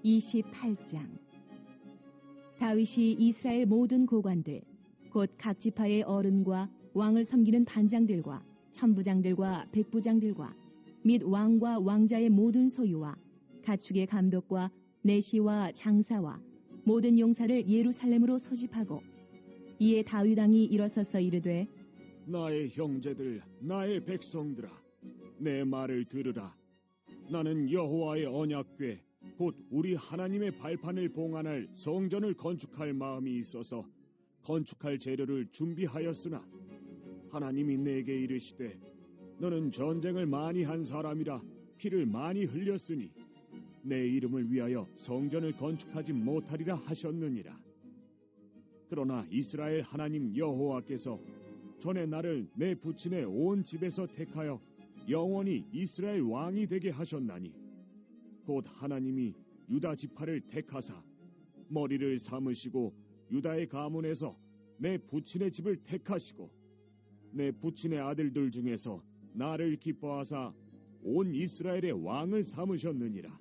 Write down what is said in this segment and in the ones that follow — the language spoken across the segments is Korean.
28장. 다윗이 이스라엘 모든 고관들 곧 각 지파의 어른과 왕을 섬기는 반장들과 천부장들과 백부장들과 및 왕과 왕자의 모든 소유와 가축의 감독과 내시와 장사와 모든 용사를 예루살렘으로 소집하고 이에 다윗 왕이 일어서서 이르되 나의 형제들, 나의 백성들아, 내 말을 들으라. 나는 여호와의 언약궤 곧 우리 하나님의 발판을 봉안할 성전을 건축할 마음이 있어서 건축할 재료를 준비하였으나 하나님이 내게 이르시되 너는 전쟁을 많이 한 사람이라 피를 많이 흘렸으니 내 이름을 위하여 성전을 건축하지 못하리라 하셨느니라. 그러나 이스라엘 하나님 여호와께서 전에 나를 내 부친의 온 집에서 택하여 영원히 이스라엘 왕이 되게 하셨나니 곧 하나님이 유다 지파를 택하사 머리를 삼으시고 유다의 가문에서 내 부친의 집을 택하시고 내 부친의 아들들 중에서 나를 기뻐하사 온 이스라엘의 왕을 삼으셨느니라.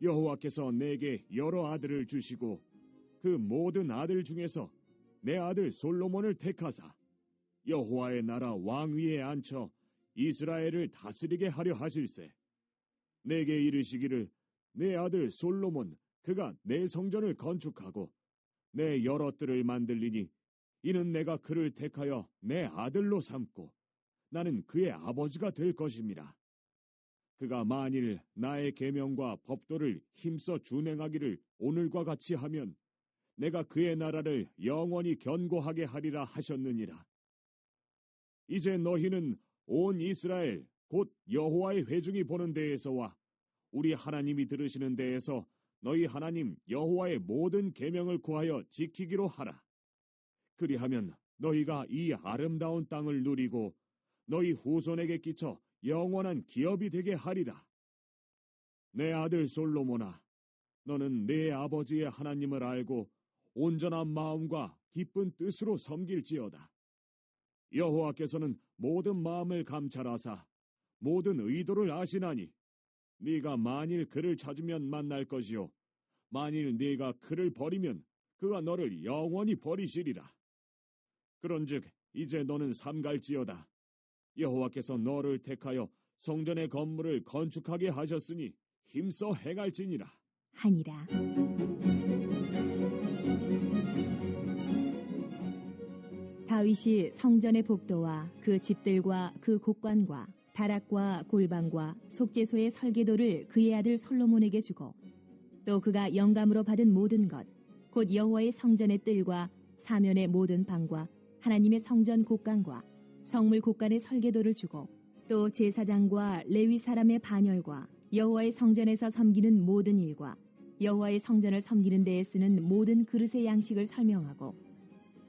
여호와께서 내게 여러 아들을 주시고 그 모든 아들 중에서 내 아들 솔로몬을 택하사 여호와의 나라 왕위에 앉혀 이스라엘을 다스리게 하려 하실세. 내게 이르시기를 내 아들 솔로몬 그가 내 성전을 건축하고 내 여러 뜰을 만들리니 이는 내가 그를 택하여 내 아들로 삼고 나는 그의 아버지가 될 것임이라. 그가 만일 나의 계명과 법도를 힘써 준행하기를 오늘과 같이 하면 내가 그의 나라를 영원히 견고하게 하리라 하셨느니라. 이제 너희는 온 이스라엘 곧 여호와의 회중이 보는 데에서와 우리 하나님이 들으시는 데에서 너희 하나님 여호와의 모든 계명을 구하여 지키기로 하라. 그리하면 너희가 이 아름다운 땅을 누리고 너희 후손에게 끼쳐 영원한 기업이 되게 하리라. 내 아들 솔로몬아, 너는 내 아버지의 하나님을 알고 온전한 마음과 기쁜 뜻으로 섬길지어다. 여호와께서는 모든 마음을 감찰하사 모든 의도를 아시나니 네가 만일 그를 찾으면 만날 것이요 만일 네가 그를 버리면 그가 너를 영원히 버리시리라. 그런즉 이제 너는 삼갈지어다. 여호와께서 너를 택하여 성전의 건물을 건축하게 하셨으니 힘써 행할지니라 하니라. 다윗이 성전의 복도와 그 집들과 그 곡관과 다락과 골방과 속죄소의 설계도를 그의 아들 솔로몬에게 주고 또 그가 영감으로 받은 모든 것 곧 여호와의 성전의 뜰과 사면의 모든 방과 하나님의 성전 곡간과 성물 곡간의 설계도를 주고 또 제사장과 레위 사람의 반열과 여호와의 성전에서 섬기는 모든 일과 여호와의 성전을 섬기는 데에 쓰는 모든 그릇의 양식을 설명하고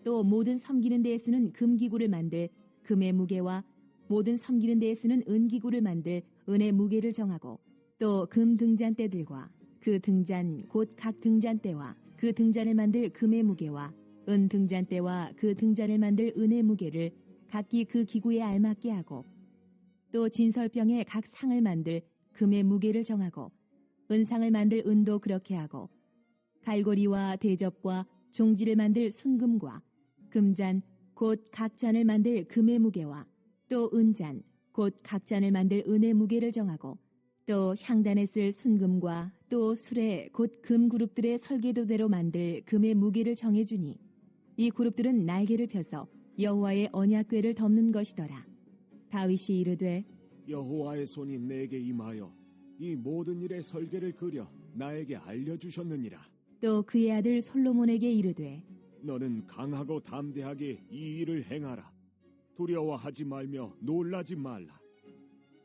또 모든 섬기는 데에 쓰는 금기구를 만들 금의 무게와 모든 섬기는 데에 쓰는 은기구를 만들 은의 무게를 정하고 또 금 등잔대들과 그 등잔 곧 각 등잔대와 그 등잔을 만들 금의 무게와 은 등잔대와 그 등잔을 만들 은의 무게를 각기 그 기구에 알맞게 하고 또 진설병에 각 상을 만들 금의 무게를 정하고 은상을 만들 은도 그렇게 하고 갈고리와 대접과 종지를 만들 순금과 금잔 곧 각 잔을 만들 금의 무게와 또 은잔 곧 각 잔을 만들 은의 무게를 정하고 또 향단에 쓸 순금과 또 수레 곧 금 그룹들의 설계도대로 만들 금의 무게를 정해주니 이 그룹들은 날개를 펴서 여호와의 언약궤를 덮는 것이더라. 다윗이 이르되 여호와의 손이 내게 임하여 이 모든 일의 설계를 그려 나에게 알려주셨느니라. 또 그의 아들 솔로몬에게 이르되 너는 강하고 담대하게 이 일을 행하라. 두려워하지 말며 놀라지 말라.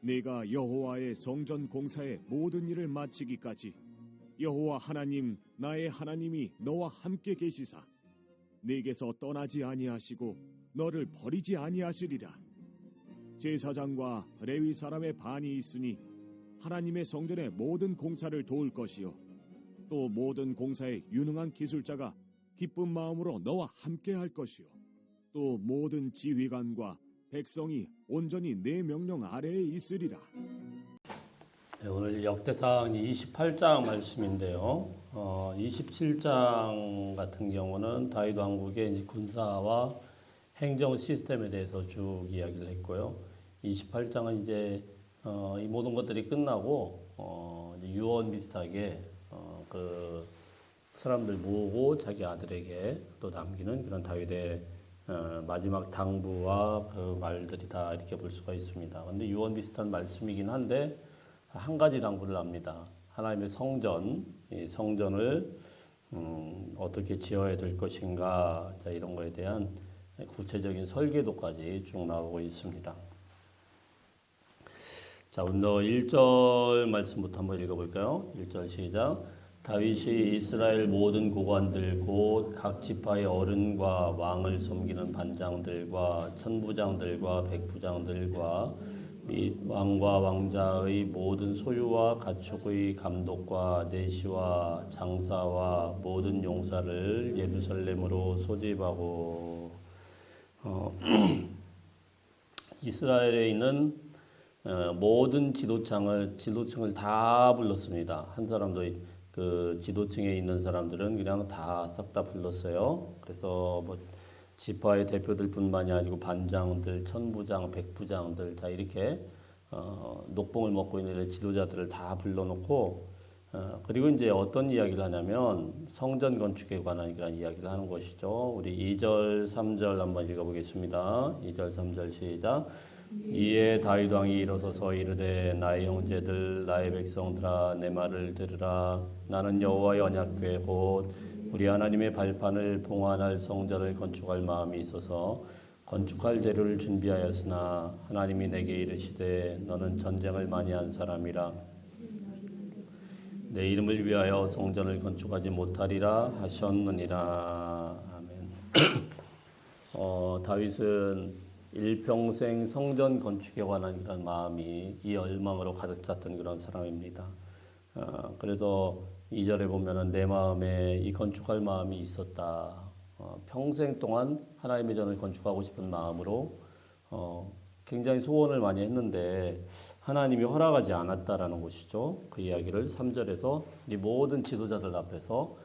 네가 여호와의 성전 공사의 모든 일을 마치기까지 여호와 하나님 나의 하나님이 너와 함께 계시사 네게서 떠나지 아니하시고 너를 버리지 아니하시리라. 제사장과 레위 사람의 반이 있으니 하나님의 성전의 모든 공사를 도울 것이요 또 모든 공사에 유능한 기술자가 기쁜 마음으로 너와 함께 할 것이요 또 모든 지휘관과 백성이 온전히 내 명령 아래에 있으리라. 네, 오늘 역대상 28장 말씀인데요. 27장 같은 경우는 다윗 왕국의 이제 군사와 행정 시스템에 대해서 쭉 이야기를 했고요. 28장은 이제 이 모든 것들이 끝나고 이제 유언 비슷하게 그 사람들 모으고 자기 아들에게 또 남기는 그런 다윗의 마지막 당부와 그 말들이 다 이렇게 볼 수가 있습니다. 그런데 유언 비슷한 말씀이긴 한데 한 가지 당부를 합니다. 하나님의 성전, 이 성전을 어떻게 지어야 될 것인가, 자, 이런 거에 대한 구체적인 설계도까지 쭉 나오고 있습니다. 자, 먼저 1절 말씀부터 한번 읽어볼까요? 1절 시작. 다윗이 이스라엘 모든 고관들 곧 각 지파의 어른과 왕을 섬기는 반장들과 천부장들과 백부장들과 및 왕과 왕자의 모든 소유와 가축의 감독과 내시와 장사와 모든 용사를 예루살렘으로 소집하고 이스라엘에 있는 모든 지도층을 다 불렀습니다. 한 사람도 그 지도층에 있는 사람들은 그냥 다 싹 다 불렀어요. 그래서 뭐 지파의 대표들뿐만이 아니고 반장들, 천부장, 백부장들 다 이렇게 녹봉을 먹고 있는 지도자들을 다 불러놓고 그리고 이제 어떤 이야기를 하냐면 성전 건축에 관한 그런 이야기를 하는 것이죠. 우리 2절, 3절 한번 읽어보겠습니다. 2절, 3절 시작. 이에 다윗 왕이 일어서서 이르되 나의 형제들 나의 백성들아 내 말을 들으라. 나는 여호와의 언약궤 곧 우리 하나님의 발판을 봉헌할 성전을 건축할 마음이 있어서 건축할 재료를 준비하였으나 하나님이 내게 이르시되 너는 전쟁을 많이 한 사람이라 내 이름을 위하여 성전을 건축하지 못하리라 하셨느니라. 아멘. 다윗은 일평생 성전 건축에 관한 그런 마음이 이 열망으로 가득 찼던 그런 사람입니다. 그래서 2절에 보면은 내 마음에 이 건축할 마음이 있었다. 평생 동안 하나님의 전을 건축하고 싶은 마음으로 굉장히 소원을 많이 했는데 하나님이 허락하지 않았다라는 것이죠. 그 이야기를 3절에서 이 모든 지도자들 앞에서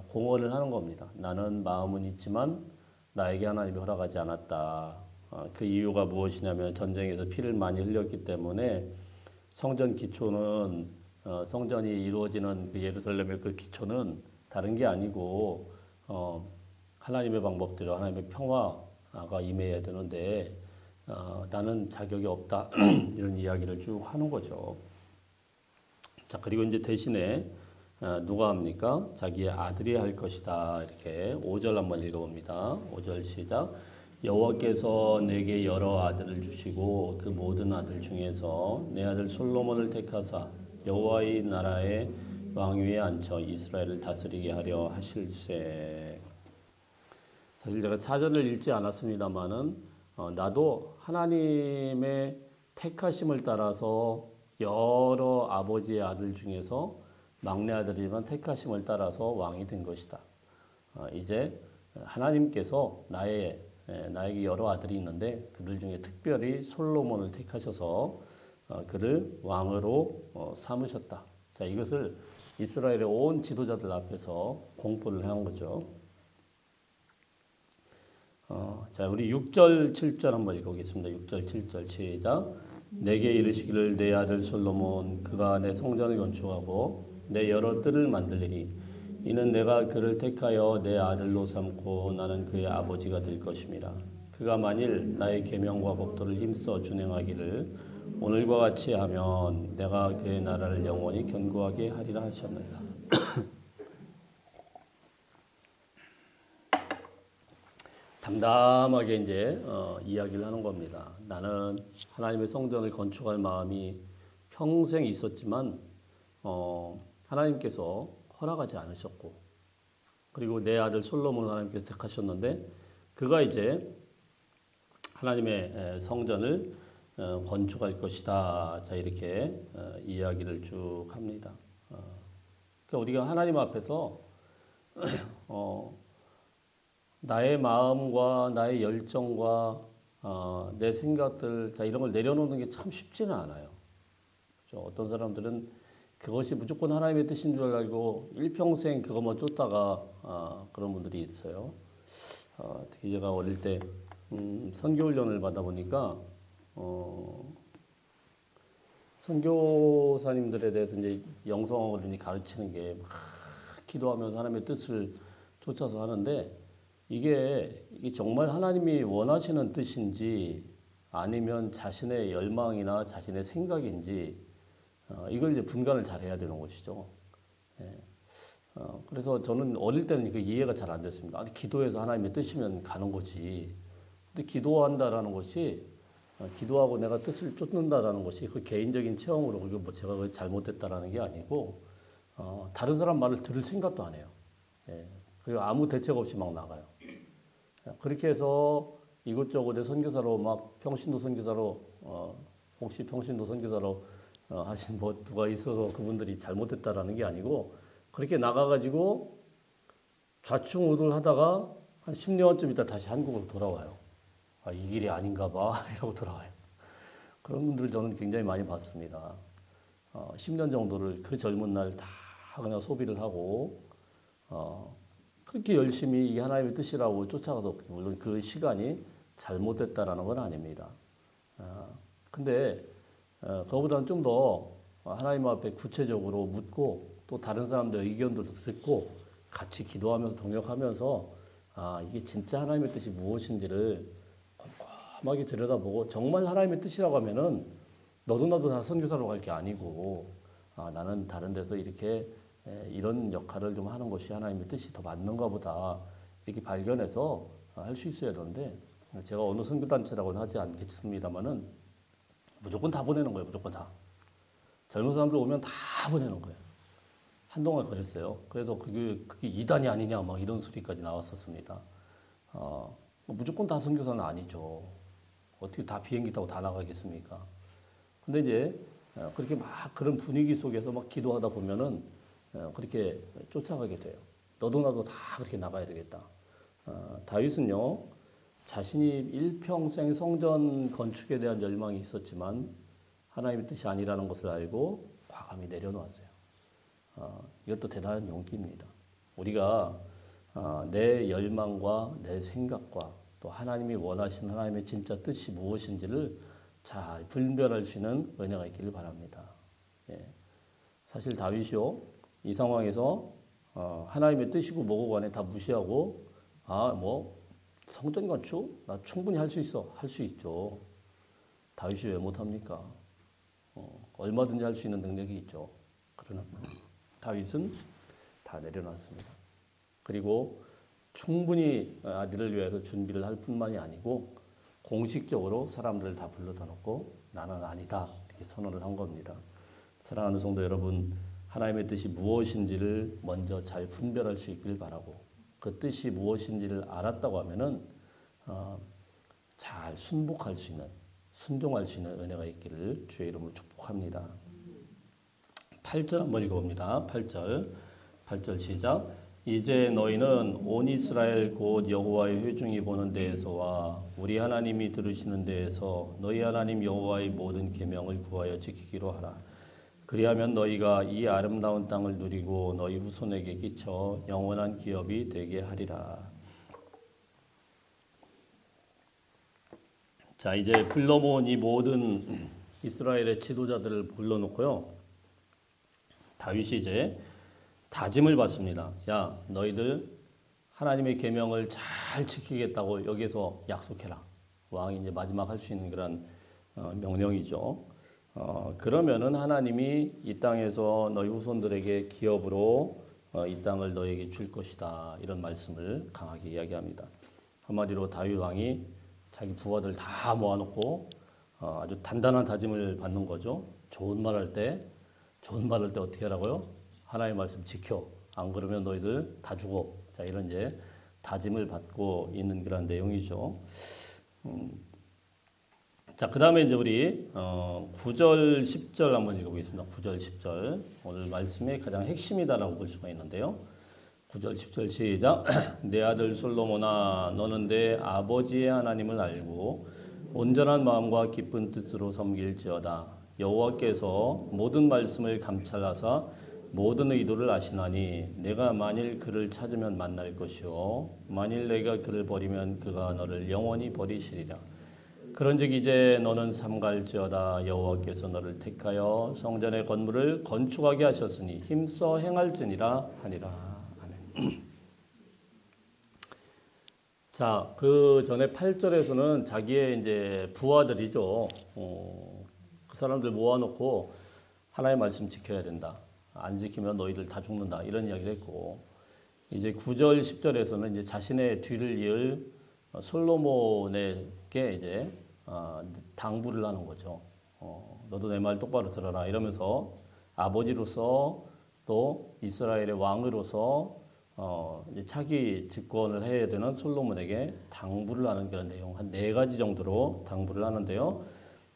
공언을 하는 겁니다. 나는 마음은 있지만 나에게 하나님이 허락하지 않았다. 그 이유가 무엇이냐면 전쟁에서 피를 많이 흘렸기 때문에 성전 기초는 성전이 이루어지는 그 예루살렘의 그 기초는 다른 게 아니고 하나님의 방법대로 하나님의 평화가 임해야 되는데 나는 자격이 없다 이런 이야기를 쭉 하는 거죠. 자, 그리고 이제 대신에 누가 합니까? 자기의 아들이 할 것이다. 이렇게 5절 한번 읽어봅니다. 5절 시작. 여호와께서 내게 여러 아들을 주시고 그 모든 아들 중에서 내 아들 솔로몬을 택하사 여호와의 나라의 왕위에 앉혀 이스라엘을 다스리게 하려 하실세. 사실 제가 사전을 읽지 않았습니다마는 나도 하나님의 택하심을 따라서 여러 아버지의 아들 중에서 막내 아들이지만 택하심을 따라서 왕이 된 것이다. 이제 하나님께서 나에게 여러 아들이 있는데 그들 중에 특별히 솔로몬을 택하셔서 그를 왕으로 삼으셨다. 자, 이것을 이스라엘의 온 지도자들 앞에서 공포를 한 거죠. 자, 우리 6절, 7절 한번 읽어보겠습니다. 6절, 7절 시작. 내게 이르시기를 내 아들 솔로몬 그가 내 성전을 건축하고 내 여러 뜰을 만들리니 이는 내가 그를 택하여 내 아들로 삼고 나는 그의 아버지가 될 것임이라. 그가 만일 나의 계명과 법도를 힘써 준행하기를 오늘과 같이 하면 내가 그의 나라를 영원히 견고하게 하리라 하셨느니라. 담담하게 이제 이야기를 하는 겁니다. 나는 하나님의 성전을 건축할 마음이 평생 있었지만 하나님께서 허락하지 않으셨고 그리고 내 아들 솔로몬을 하나님께서 택하셨는데 그가 이제 하나님의 성전을 건축할 것이다. 자, 이렇게 이야기를 쭉 합니다. 그러니까 우리가 하나님 앞에서 나의 마음과 나의 열정과 내 생각들 자, 이런 걸 내려놓는 게 참 쉽지는 않아요. 그죠? 어떤 사람들은 그것이 무조건 하나님의 뜻인 줄 알고 일평생 그것만 쫓다가 그런 분들이 있어요. 특히 제가 어릴 때 선교훈련을 받아보니까 선교사님들에 대해서 이제 영성어른이 가르치는 게 막 기도하면서 하나님의 뜻을 쫓아서 하는데 이게 정말 하나님이 원하시는 뜻인지 아니면 자신의 열망이나 자신의 생각인지 이걸 이제 분간을 잘 해야 되는 것이죠. 예. 그래서 저는 어릴 때는 그 이해가 잘 안 됐습니다. 아니, 기도해서 하나님의 뜻이면 가는 거지. 근데 기도한다라는 것이 기도하고 내가 뜻을 쫓는다라는 것이 그 개인적인 체험으로 그리고 뭐 제가 잘못됐다라는 게 아니고 다른 사람 말을 들을 생각도 안 해요. 예. 그리고 아무 대책 없이 막 나가요. 그렇게 해서 이곳저곳에 선교사로 막 평신도 선교사로 혹시 평신도 선교사로 하신 뭐 누가 있어서 그분들이 잘못했다라는 게 아니고 그렇게 나가가지고 좌충우돌하다가 한 10년쯤 있다 다시 한국으로 돌아와요. 이 길이 아닌가 봐 이러고 돌아와요. 그런 분들 저는 굉장히 많이 봤습니다. 10년 정도를 그 젊은 날 다 그냥 소비를 하고 그렇게 열심히 이 하나님의 뜻이라고 쫓아가서 물론 그 시간이 잘못됐다라는 건 아닙니다. 근데 그거보다는 좀 더 하나님 앞에 구체적으로 묻고 또 다른 사람들의 의견도 듣고 같이 기도하면서 동역하면서 이게 진짜 하나님의 뜻이 무엇인지를 꼼꼼하게 들여다보고 정말 하나님의 뜻이라고 하면은 너도 나도 다 선교사로 갈 게 아니고 나는 다른 데서 이렇게 이런 역할을 좀 하는 것이 하나님의 뜻이 더 맞는가 보다 이렇게 발견해서 할 수 있어야 되는데 제가 어느 선교단체라고는 하지 않겠습니다만은 무조건 다 보내는 거예요. 무조건 다. 젊은 사람들 오면 다 보내는 거예요. 한동안 그랬어요. 그래서 그게 이단이 아니냐 막 이런 소리까지 나왔었습니다. 무조건 다 선교사는 아니죠. 어떻게 다 비행기 타고 다 나가겠습니까? 근데 이제 그렇게 막 그런 분위기 속에서 막 기도하다 보면은 그렇게 쫓아가게 돼요. 너도 나도 다 그렇게 나가야 되겠다. 다윗은요, 자신이 일평생 성전 건축에 대한 열망이 있었지만 하나님의 뜻이 아니라는 것을 알고 과감히 내려놓았어요. 이것도 대단한 용기입니다. 우리가 내 열망과 내 생각과 또 하나님이 원하시는 하나님의 진짜 뜻이 무엇인지를 잘 분별할 수 있는 은혜가 있기를 바랍니다. 예. 사실 다윗이요, 이 상황에서 하나님의 뜻이고 뭐고 간에 다 무시하고 뭐 성전 건축 나 충분히 할 수 있어. 할 수 있죠. 다윗이 왜 못합니까? 얼마든지 할 수 있는 능력이 있죠. 그러나 다윗은 다 내려놨습니다. 그리고 충분히 아들을 위해서 준비를 할 뿐만이 아니고 공식적으로 사람들을 다 불러다 놓고 나는 아니다 이렇게 선언을 한 겁니다. 사랑하는 성도 여러분, 하나님의 뜻이 무엇인지를 먼저 잘 분별할 수 있길 바라고 그 뜻이 무엇인지를 알았다고 하면은 잘 순복할 수 있는, 순종할 수 있는 은혜가 있기를 주의 이름으로 축복합니다. 8절 한번 읽어봅니다. 8절 시작. 이제 너희는 온 이스라엘 곧 여호와의 회중이 보는 데에서와 우리 하나님이 들으시는 데에서 너희 하나님 여호와의 모든 계명을 구하여 지키기로 하라. 그리하면 너희가 이 아름다운 땅을 누리고 너희 후손에게 끼쳐 영원한 기업이 되게 하리라. 자, 이제 불러 모은 이 모든 이스라엘의 지도자들을 불러놓고요. 다윗이 이제 다짐을 받습니다. 야, 너희들 하나님의 계명을 잘 지키겠다고 여기서 약속해라. 왕이 이제 마지막 할 수 있는 그런 명령이죠. 그러면은 하나님이 이 땅에서 너희 후손들에게 기업으로 이 땅을 너에게 줄 것이다. 이런 말씀을 강하게 이야기합니다. 한마디로 다윗 왕이 자기 부하들 다 모아놓고 아주 단단한 다짐을 받는 거죠. 좋은 말 할 때 어떻게 하라고요? 하나님의 말씀 지켜. 안 그러면 너희들 다 죽어. 자, 이런 이제 다짐을 받고 있는 그런 내용이죠. 자, 그 다음에 이제 우리 9절, 10절 한번 읽어보겠습니다. 9절, 10절. 오늘 말씀의 가장 핵심이다라고 볼 수가 있는데요. 9절, 10절 시작. 내 아들 솔로몬아, 너는 내 아버지의 하나님을 알고 온전한 마음과 기쁜 뜻으로 섬길지어다. 여호와께서 모든 말씀을 감찰하사 모든 의도를 아시나니 내가 만일 그를 찾으면 만날 것이요 만일 내가 그를 버리면 그가 너를 영원히 버리시리라. 그런즉 이제 너는 삼갈지어다. 여호와께서 너를 택하여 성전의 건물을 건축하게 하셨으니 힘써 행할지니라 하니라. 아멘. 자, 그 전에 8절에서는 자기의 이제 부하들이죠. 그 사람들 모아놓고 하나님의 말씀 지켜야 된다. 안 지키면 너희들 다 죽는다. 이런 이야기를 했고, 이제 9절, 10절에서는 이제 자신의 뒤를 이을 솔로몬에게 이제 당부를 하는 거죠. 너도 내 말 똑바로 들어라. 이러면서 아버지로서 또 이스라엘의 왕으로서 이제 차기 집권을 해야 되는 솔로몬에게 당부를 하는 그런 내용 한 4가지 정도로 당부를 하는데요.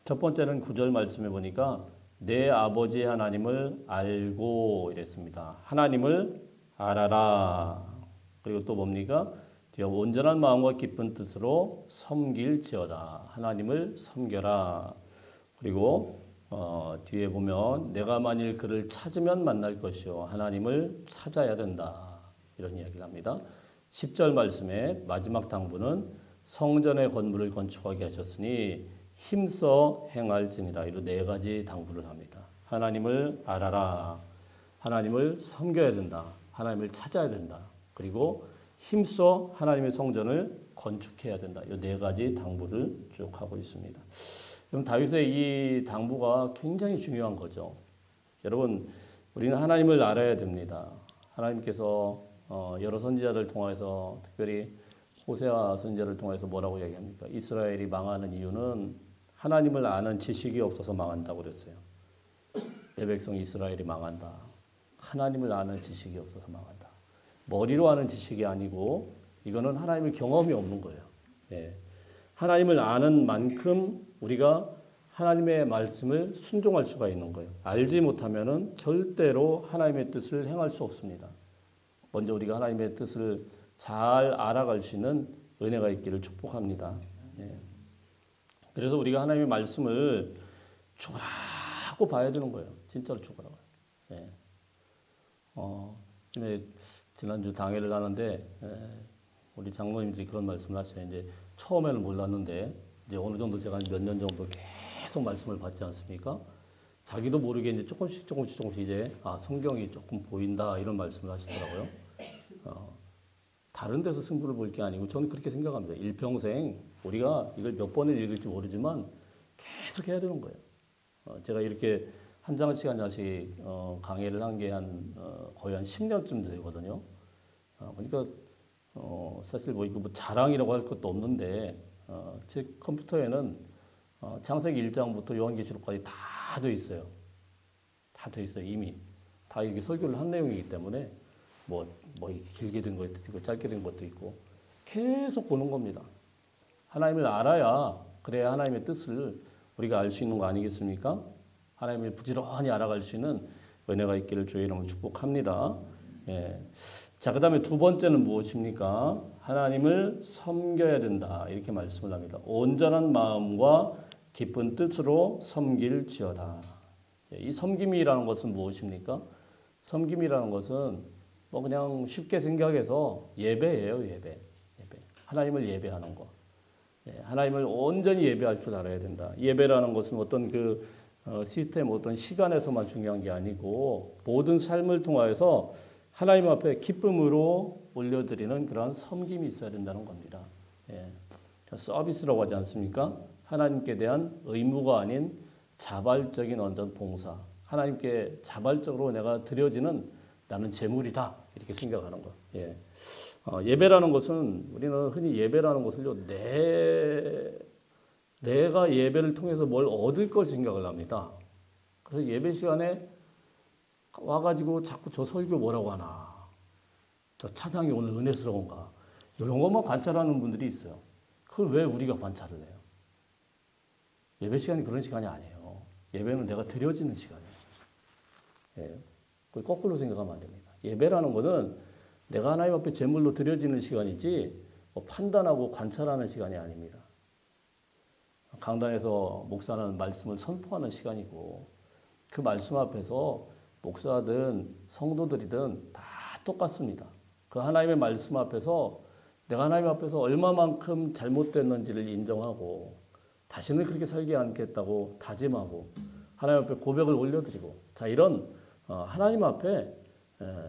첫 번째는 9절 말씀에 보니까 내 아버지 하나님을 알고 이랬습니다. 하나님을 알아라. 그리고 또 뭡니까? 뒤에 온전한 마음과 깊은 뜻으로 섬길지어다. 하나님을 섬겨라. 그리고 뒤에 보면 내가 만일 그를 찾으면 만날 것이요 하나님을 찾아야 된다. 이런 이야기를 합니다. 10절 말씀에 마지막 당부는 성전의 건물을 건축하게 하셨으니 힘써 행할지니라. 이런 4가지 당부를 합니다. 하나님을 알아라. 하나님을 섬겨야 된다. 하나님을 찾아야 된다. 그리고 힘써 하나님의 성전을 건축해야 된다. 이 4가지 당부를 쭉 하고 있습니다. 그럼 다윗의 이 당부가 굉장히 중요한 거죠. 여러분, 우리는 하나님을 알아야 됩니다. 하나님께서 여러 선지자를 통해서 특별히 호세아 선지자를 통해서 뭐라고 얘기합니까? 이스라엘이 망하는 이유는 하나님을 아는 지식이 없어서 망한다고 그랬어요. 내 백성 이스라엘이 망한다. 하나님을 아는 지식이 없어서 망한다. 머리로 아는 지식이 아니고 이거는 하나님의 경험이 없는 거예요. 예. 하나님을 아는 만큼 우리가 하나님의 말씀을 순종할 수가 있는 거예요. 알지 못하면은 절대로 하나님의 뜻을 행할 수 없습니다. 먼저 우리가 하나님의 뜻을 잘 알아갈 수 있는 은혜가 있기를 축복합니다. 예. 그래서 우리가 하나님의 말씀을 죽으라고 봐야 되는 거예요. 진짜로 죽으라고. 예. 지난주 당회를 하는데 우리 장로님들이 그런 말씀을 하셔요. 이제 처음에는 몰랐는데 이제 어느 정도 제가 몇 년 정도 계속 말씀을 받지 않습니까? 자기도 모르게 이제 조금씩 이제 성경이 조금 보인다 이런 말씀을 하시더라고요. 다른 데서 승부를 볼 게 아니고 저는 그렇게 생각합니다. 일평생 우리가 이걸 몇 번을 읽을지 모르지만 계속 해야 되는 거예요. 제가 이렇게 한 장씩 강의를 한 게 거의 한 10년쯤 되거든요. 그러니까 사실 뭐 자랑이라고 할 것도 없는데 제 컴퓨터에는 창세기 1장부터 요한계시록까지 다 돼 있어요. 다 돼 있어요. 이미 다 이렇게 설교를 한 내용이기 때문에 뭐 길게 된 것도 있고 짧게 된 것도 있고 계속 보는 겁니다. 하나님을 알아야 그래야 하나님의 뜻을 우리가 알 수 있는 거 아니겠습니까? 하나님을 부지런히 알아갈 수 있는 은혜가 있기를 주의 이름으로 축복합니다. 예. 자, 그 다음에 2번째는 무엇입니까? 하나님을 섬겨야 된다. 이렇게 말씀을 합니다. 온전한 마음과 깊은 뜻으로 섬길지어다. 이 섬김이라는 것은 무엇입니까? 섬김이라는 것은 뭐 그냥 쉽게 생각해서 예배예요, 예배. 하나님을 예배하는 거. 하나님을 온전히 예배할 줄 알아야 된다. 예배라는 것은 어떤 시스템, 어떤 시간에서만 중요한 게 아니고 모든 삶을 통하여서 하나님 앞에 기쁨으로 올려드리는 그런 섬김이 있어야 된다는 겁니다. 서비스라고 하지 않습니까? 하나님께 대한 의무가 아닌 자발적인 어떤 봉사. 하나님께 자발적으로 내가 드려지는 나는 제물이다. 이렇게 생각하는 거. 예배라는 것은 우리는 흔히 예배라는 것을요, 내가 예배를 통해서 뭘 얻을 걸 생각을 합니다. 그래서 예배 시간에 와가지고 자꾸 저 설교 뭐라고 하나, 저 차장이 오늘 은혜스러운가, 이런 것만 관찰하는 분들이 있어요. 그걸 왜 우리가 관찰을 해요? 예배 시간이 그런 시간이 아니에요. 예배는 내가 드려지는 시간이에요. 그걸 거꾸로 생각하면 안 됩니다. 예배라는 것은 내가 하나님 앞에 제물로 드려지는 시간이지 판단하고 관찰하는 시간이 아닙니다. 강단에서 목사는 말씀을 선포하는 시간이고 그 말씀 앞에서 목사든 성도들이든 다 똑같습니다. 그 하나님의 말씀 앞에서 내가 하나님 앞에서 얼마만큼 잘못됐는지를 인정하고 다시는 그렇게 살지 않겠다고 다짐하고 하나님 앞에 고백을 올려드리고 자 이런 하나님 앞에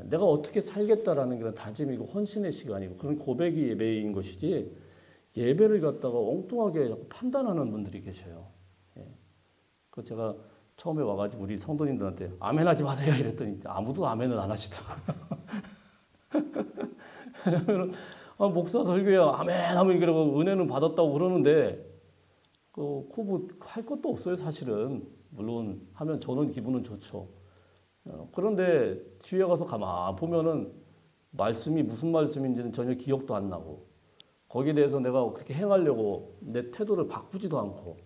내가 어떻게 살겠다라는 그런 다짐이고 헌신의 시간이고 그런 고백이 예배인 것이지 예배를 갖다가 엉뚱하게 판단하는 분들이 계셔요. 예. 그 제가 처음에 와가지고 우리 성도님들한테 아멘하지 마세요 이랬더니 아무도 아멘을 안 하시더라고요. 왜냐면 목사 설교에 아멘 하면 그러고 은혜는 받았다고 그러는데 할 것도 없어요 사실은. 물론 하면 저는 기분은 좋죠. 그런데 뒤에 가서 가만 보면은 말씀이 무슨 말씀인지는 전혀 기억도 안 나고 거기에 대해서 내가 그렇게 행하려고 내 태도를 바꾸지도 않고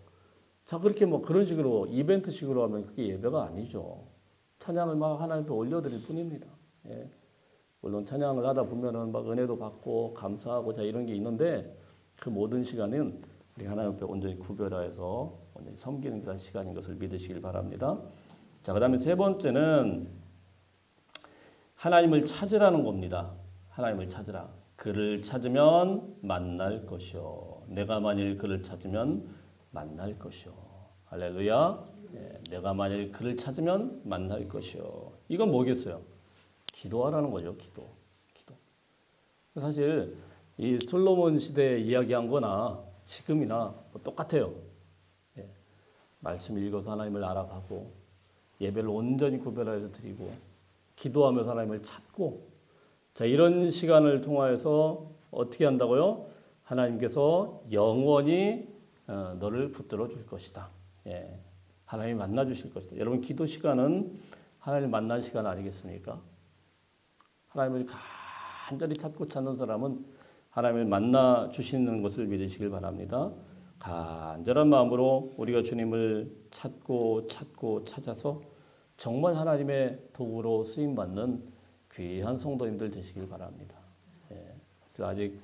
자 그렇게 뭐 그런 식으로 이벤트식으로 하면 그게 예배가 아니죠. 찬양을 막 하나님 앞에 올려드릴 뿐입니다. 예. 물론 찬양을 하다 보면은 막 은혜도 받고 감사하고 자 이런 게 있는데 그 모든 시간은 우리 하나님 앞에 온전히 구별하여서 온전히 섬기는 그런 시간인 것을 믿으시길 바랍니다. 자, 그다음에 세 번째는 하나님을 찾으라는 겁니다. 하나님을 찾으라. 그를 찾으면 만날 것이요. 내가 만일 그를 찾으면 만날 것이요. 할렐루야. 예, 내가 만일 그를 찾으면 만날 것이요. 이건 뭐겠어요? 기도하라는 거죠. 기도. 사실 이 솔로몬 시대에 이야기한 거나 지금이나 뭐 똑같아요. 예, 말씀 읽어서 하나님을 알아가고 예배를 온전히 구별하여 드리고 기도하면서 하나님을 찾고 자 이런 시간을 통하여서 어떻게 한다고요? 하나님께서 영원히 너를 붙들어 줄 것이다. 예, 하나님 만나 주실 것이다. 여러분 기도 시간은 하나님 만난 시간 아니겠습니까? 하나님을 간절히 찾는 사람은 하나님을 만나 주시는 것을 믿으시길 바랍니다. 간절한 마음으로 우리가 주님을 찾아서 정말 하나님의 도구로 쓰임 받는 귀한 성도님들 되시길 바랍니다. 예, 그래서 아직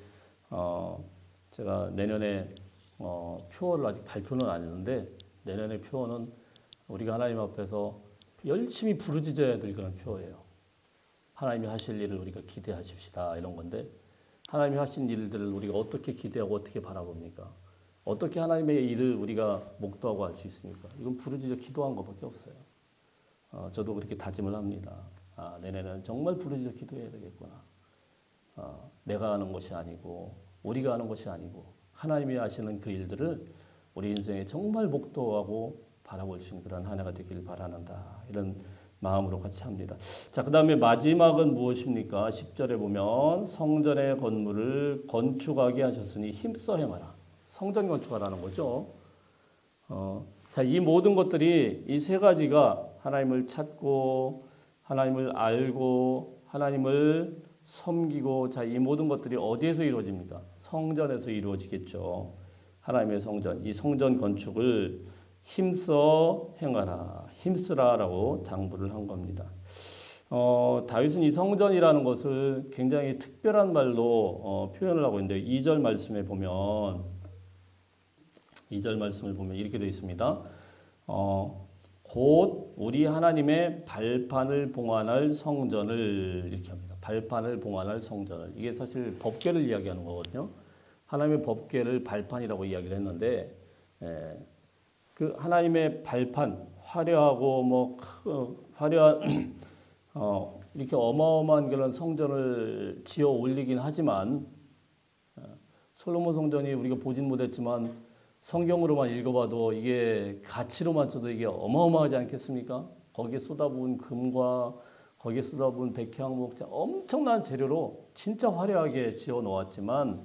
제가 내년에 표어를 아직 발표는 안 했는데 내년의 표어는 우리가 하나님 앞에서 열심히 부르짖어야 될 그런 표어예요. 하나님이 하실 일을 우리가 기대하십시다 이런 건데 하나님이 하신 일들을 우리가 어떻게 기대하고 어떻게 바라봅니까? 어떻게 하나님의 일을 우리가 목도하고 할 수 있습니까? 이건 부르짖어 기도한 것밖에 없어요. 저도 그렇게 다짐을 합니다. 내년에는 정말 부르짖어 기도해야 되겠구나. 내가 하는 것이 아니고 우리가 하는 것이 아니고 하나님이 하시는 그 일들을 우리 인생에 정말 목도하고 바라볼 수 있는 그런 한 해가 되길 바라는다. 이런 마음으로 같이 합니다. 자, 그 다음에 마지막은 무엇입니까? 10절에 보면 성전의 건물을 건축하게 하셨으니 힘써 행하라. 성전 건축하라는 거죠. 자, 이 모든 것들이 이 세 가지가 하나님을 찾고 하나님을 알고 하나님을 섬기고 자, 이 모든 것들이 어디에서 이루어집니까? 성전에서 이루어지겠죠. 하나님의 성전, 이 성전 건축을 힘써 행하라, 힘쓰라라고 당부를 한 겁니다. 다윗은 이 성전이라는 것을 굉장히 특별한 말로 표현을 하고 있는데 2절 말씀에 보면 2절 말씀을 보면 이렇게 되어 있습니다. 곧 우리 하나님의 발판을 봉안할 성전을 이렇게 합니다. 발판을 봉안할 성전을. 이게 사실 법궤를 이야기하는 거거든요. 하나님의 법궤를 발판이라고 이야기를 했는데 그 하나님의 발판, 화려하고 화려한 이렇게 어마어마한 그런 성전을 지어 올리긴 하지만 솔로몬 성전이 우리가 보진 못했지만 성경으로만 읽어봐도 이게 가치로만 쳐도 이게 어마어마하지 않겠습니까? 거기에 쏟아부은 금과 거기에 쏟아부은 백향목 엄청난 재료로 진짜 화려하게 지어 놓았지만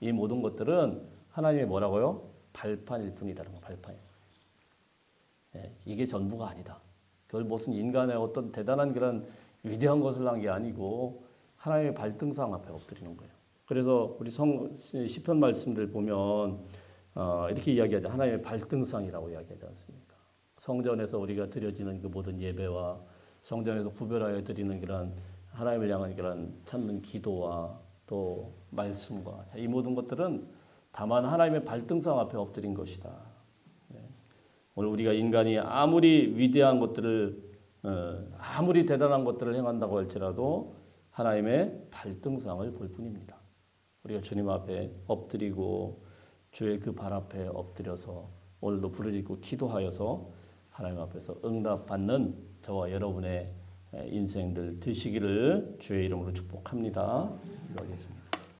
이 모든 것들은 하나님의 뭐라고요? 발판일 뿐이라는 거, 발판이에요. 이게 전부가 아니다. 그걸 무슨 인간의 어떤 대단한 그런 위대한 것을 한 게 아니고 하나님의 발등상 앞에 엎드리는 거예요. 그래서 우리 시편 말씀들 보면 이렇게 이야기하죠. 하나님의 발등상이라고 이야기하지 않습니까? 성전에서 우리가 드려지는 그 모든 예배와 성전에서 구별하여 드리는 그런 하나님을 향한 그런 찾는 기도와 또 말씀과 이 모든 것들은 다만 하나님의 발등상 앞에 엎드린 것이다. 오늘 우리가 인간이 아무리 위대한 것들을 아무리 대단한 것들을 행한다고 할지라도 하나님의 발등상을 볼 뿐입니다. 우리가 주님 앞에 엎드리고 주의 그 발 앞에 엎드려서 오늘도 부르짖고 기도하여서 하나님 앞에서 응답받는 저와 여러분의 인생들 되시기를 주의 이름으로 축복합니다. 기도하겠습니다.